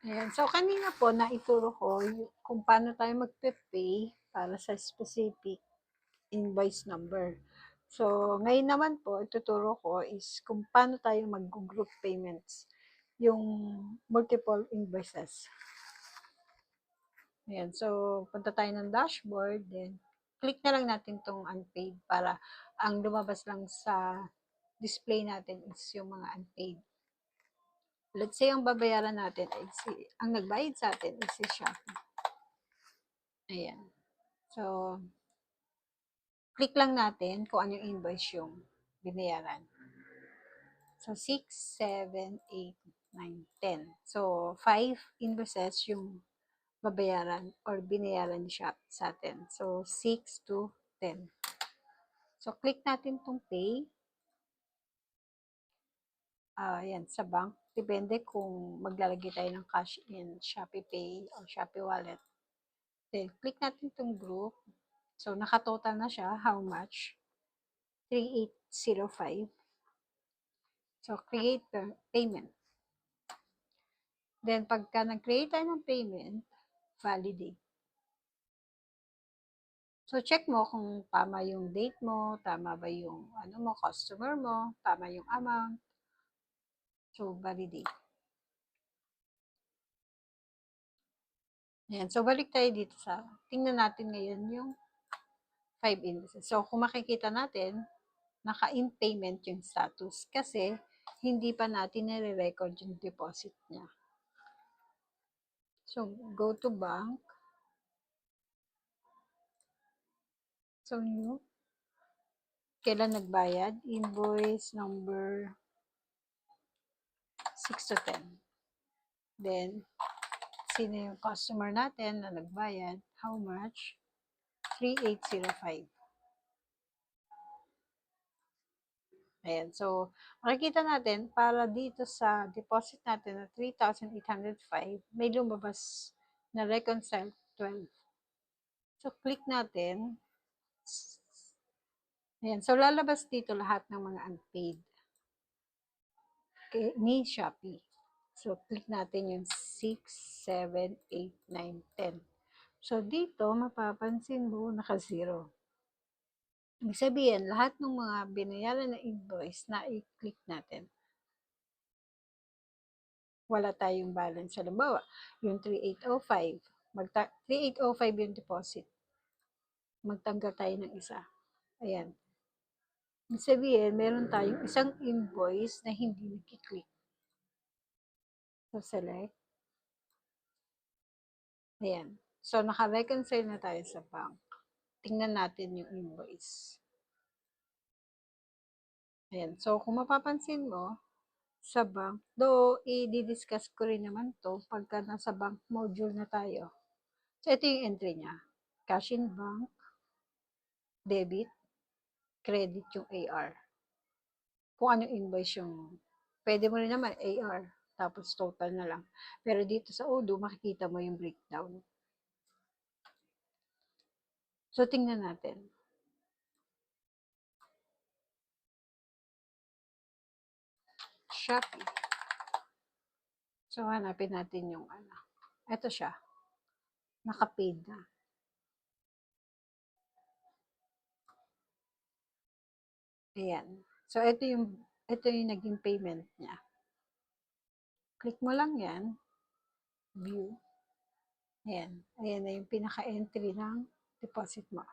Ayan. So, kanina po, naituro ko kung paano tayo magpe-pay para sa specific invoice number. So, ngayon naman po, ituturo ko is kung paano tayo mag-group payments, yung multiple invoices. Ayan. So, punta tayo ng dashboard, then click na lang natin tong unpaid para ang lumabas lang sa display natin is yung mga unpaid. Let's say, ang babayaran natin ay ang nagbayad sa atin is si Shopee. Ayan. So, click lang natin kung ano yung invoice yung binayaran. So, 6, 7, 8, 9, 10. So, 5 invoices yung babayaran or binayaran ni Shopee sa atin. So, 6 to 10. So, click natin tong pay. Yan, sa bank. Depende kung maglalagay tayo ng cash in Shopee Pay or Shopee Wallet. Then, click natin itong group. So, nakatotal na siya. How much? 3805. So, create payment. Then, pagka nag-create tayo ng payment, validate. So, check mo kung tama yung date mo, tama ba yung customer mo, tama yung amount. So, validate. Ayan. So, balik tayo dito tingnan natin ngayon yung 5 invoices. So, kung makikita natin, naka-in payment yung status kasi hindi pa natin nire-record yung deposit niya. So, go to bank. So, new. Kailan nagbayad? Invoice number 6 to 10. Then, sino yung customer natin na nagbayad? How much? 3805. Ayan. So, makikita natin, para dito sa deposit natin na 3,805, may lumabas na reconcile 12. So, click natin. Ayan. So, lalabas dito lahat ng mga unpaid ni Shopee. So, click natin yung 6, 7, 8, 9, 10. So, dito, mapapansin mo, naka-0. Ibig sabihin, lahat ng mga binayaran na invoice na i-click natin, wala tayong balance. Halimbawa, yung 3805, 3805 yung deposit. Magtanggal tayo ng isa. Ayan. Ibig sabihin, meron tayong isang invoice na hindi nag-click. So, select. Ayan. So, naka-reconcile na tayo sa bank. Tingnan natin yung invoice. Ayan. So, kung mapapansin mo, sa bank, though, i-discuss ko rin naman to pagka nasa bank module na tayo. So, ito yung entry niya. Cash in bank, debit, credit yung AR. Kung anong invoice yung, pwede mo rin naman AR, tapos total na lang. Pero dito sa Odoo, makikita mo yung breakdown. So, tingnan natin. Shopee. So, hanapin natin yung Ito siya. Naka-paid na. Ayan. So, ito yung naging payment niya. Click mo lang yan. View. Ayan. Ayan na yung pinaka-entry ng deposit mo.